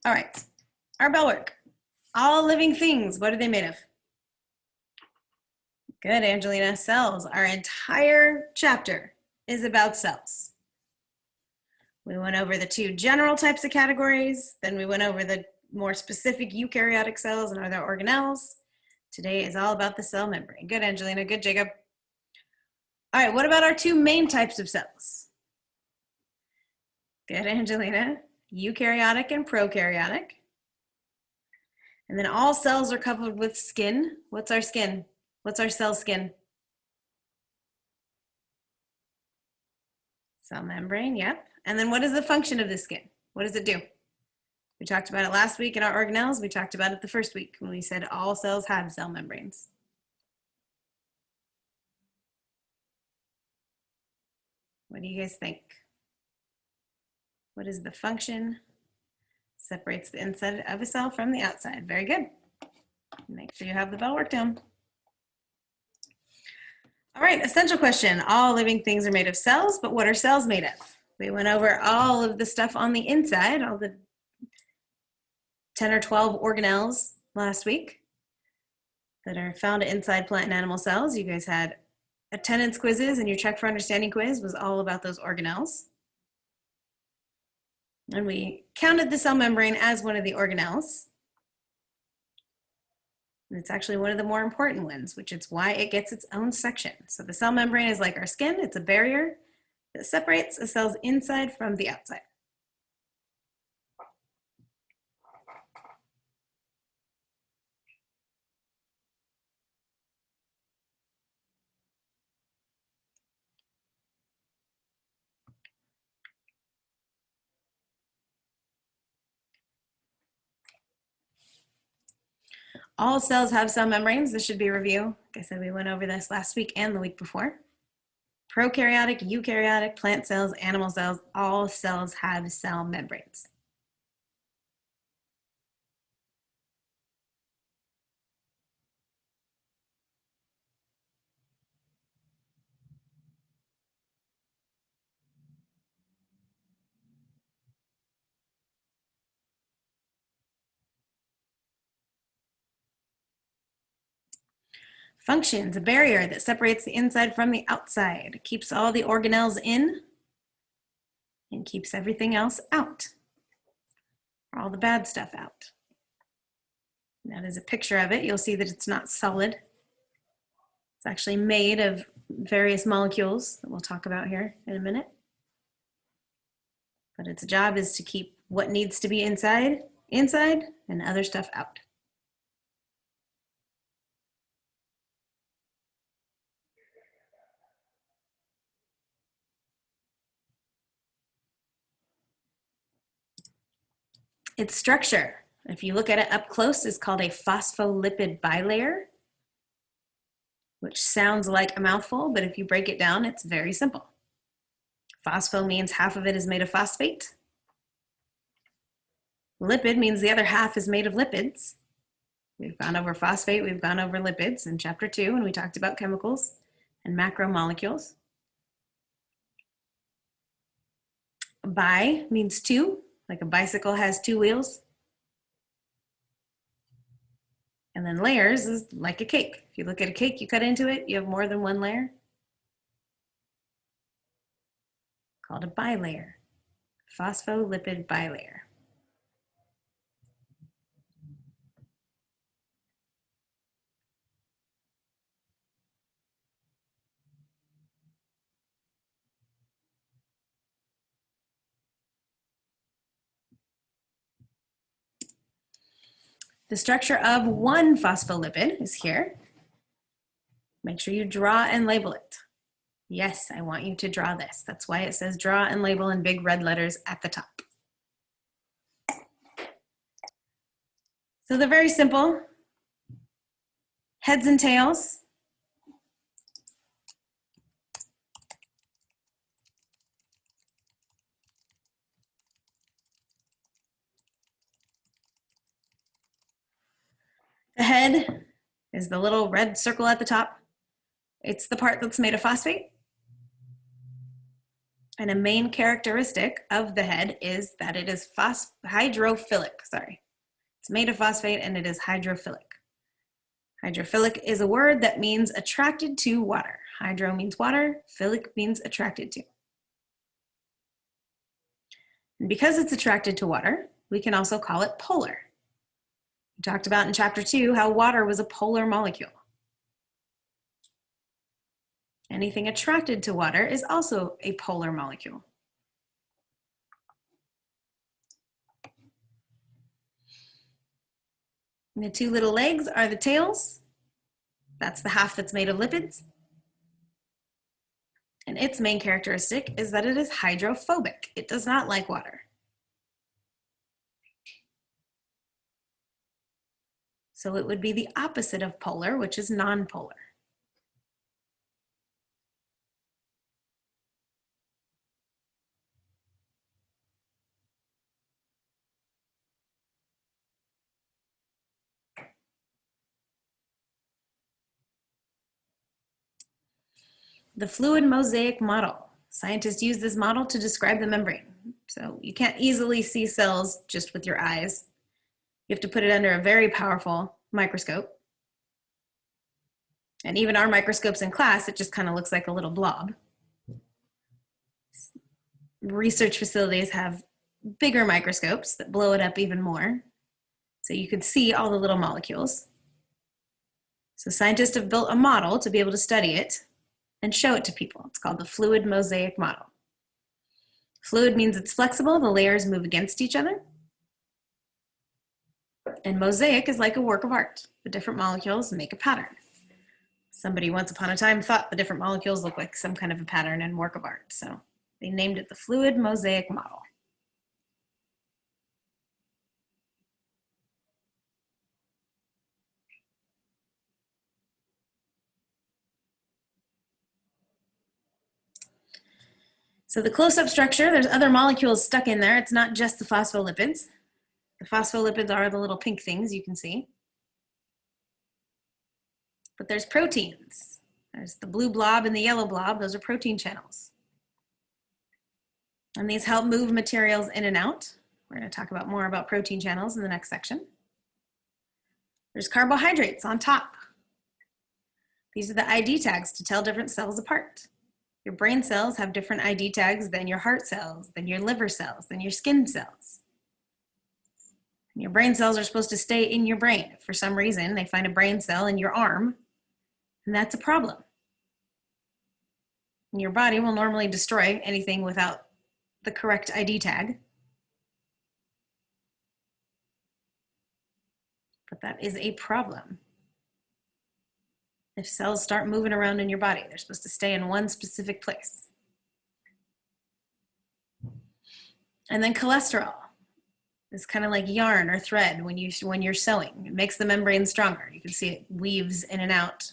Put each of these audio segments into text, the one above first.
All right, our bell work. All living things, what are they made of? Good, Angelina. Cells. Our entire chapter is about cells. We went over the two general types of categories, then we went over the more specific eukaryotic cells and other organelles. Today is all about the cell membrane. Good, Angelina. Good, Jacob. All right, what about our two main types of cells? Good, Angelina. Eukaryotic and prokaryotic. And then all cells are covered with skin. What's our skin? What's our cell skin? Cell membrane, yep. And then what is the function of the skin? What does it do? We talked about it last week in our organelles. We talked about it the first week when we said all cells have cell membranes. What do you guys think? What is the function? Separates the inside of a cell from the outside. Very good. Make sure you have the bell work down. All right, essential question. All living things are made of cells, but what are cells made of? We went over all of the stuff on the inside, all the 10 or 12 organelles last week that are found inside plant and animal cells. You guys had attendance quizzes, and your Check for Understanding quiz was all about those organelles. And we counted the cell membrane as one of the organelles. And it's actually one of the more important ones, which is why it gets its own section. So the cell membrane is like our skin. It's a barrier that separates a cell's inside from the outside. All cells have cell membranes. This should be a review. Like I said, we went over this last week and the week before. Prokaryotic, eukaryotic, plant cells, animal cells, all cells have cell membranes. Functions, a barrier that separates the inside from the outside, keeps all the organelles in and keeps everything else out, all the bad stuff out. That is a picture of it. You'll see that it's not solid. It's actually made of various molecules that we'll talk about here in a minute. But its job is to keep what needs to be inside, and other stuff out. Its structure, if you look at it up close, is called a phospholipid bilayer, which sounds like a mouthful, but if you break it down, it's very simple. Phospho means half of it is made of phosphate. Lipid means the other half is made of lipids. We've gone over phosphate, we've gone over lipids in chapter 2 when we talked about chemicals and macromolecules. Bi means two, like a bicycle has two wheels. And then layers is like a cake. If you look at a cake, you cut into it, you have more than one layer. Called a bilayer, phospholipid bilayer. The structure of one phospholipid is here. Make sure you draw and label it. Yes, I want you to draw this. That's why it says draw and label in big red letters at the top. So they're very simple. Heads and tails. The head is the little red circle at the top. It's the part that's made of phosphate. And a main characteristic of the head is that it is hydrophilic. It's made of phosphate and it is hydrophilic. Hydrophilic is a word that means attracted to water. Hydro means water, philic means attracted to. And because it's attracted to water, we can also call it polar. We talked about in chapter 2 how water was a polar molecule. Anything attracted to water is also a polar molecule. And the two little legs are the tails. That's the half that's made of lipids. And its main characteristic is that it is hydrophobic. It does not like water. So it would be the opposite of polar, which is nonpolar. The fluid mosaic model. Scientists use this model to describe the membrane. So you can't easily see cells just with your eyes. You have to put it under a very powerful microscope. And even our microscopes in class, it just kind of looks like a little blob. Research facilities have bigger microscopes that blow it up even more. So you could see all the little molecules. So scientists have built a model to be able to study it and show it to people. It's called the fluid mosaic model. Fluid means it's flexible, the layers move against each other. And mosaic is like a work of art. The different molecules make a pattern. Somebody once upon a time thought the different molecules look like some kind of a pattern and work of art. So they named it the fluid mosaic model. So the close-up structure, there's other molecules stuck in there. It's not just the phospholipids. The phospholipids are the little pink things you can see. But there's proteins. There's the blue blob and the yellow blob. Those are protein channels. And these help move materials in and out. We're going to talk about more about protein channels in the next section. There's carbohydrates on top. These are the ID tags to tell different cells apart. Your brain cells have different ID tags than your heart cells, than your liver cells, than your skin cells. And your brain cells are supposed to stay in your brain. If for some reason they find a brain cell in your arm, and that's a problem. And your body will normally destroy anything without the correct ID tag. But that is a problem. If cells start moving around in your body, they're supposed to stay in one specific place. And then cholesterol. It's kind of like yarn or thread when you're sewing. It makes the membrane stronger. You can see it weaves in and out.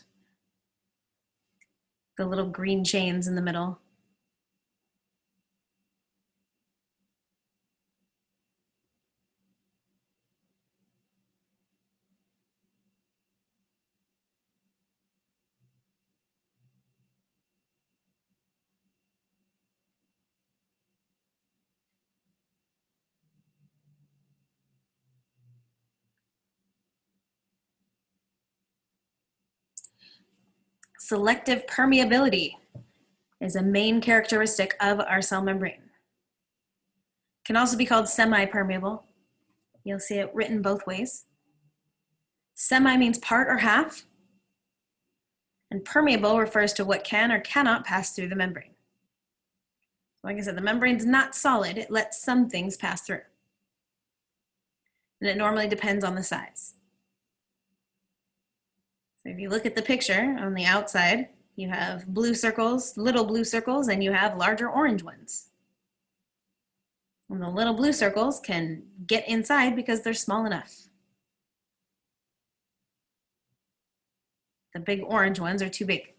The little green chains in the middle. Selective permeability is a main characteristic of our cell membrane. It can also be called semi-permeable. You'll see it written both ways. Semi means part or half, and permeable refers to what can or cannot pass through the membrane. Like I said, the membrane's not solid. It lets some things pass through. And it normally depends on the size. So if you look at the picture on the outside, you have blue circles, little blue circles, and you have larger orange ones. And the little blue circles can get inside because they're small enough. The big orange ones are too big.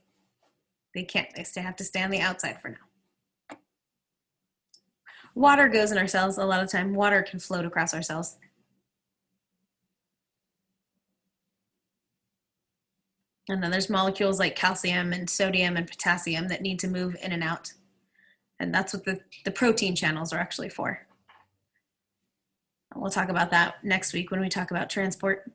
They can't, they have to stay on the outside for now. Water goes in our cells a lot of time. Water can float across our cells. And then there's molecules like calcium and sodium and potassium that need to move in and out. And that's what the protein channels are actually for. We'll talk about that next week when we talk about transport.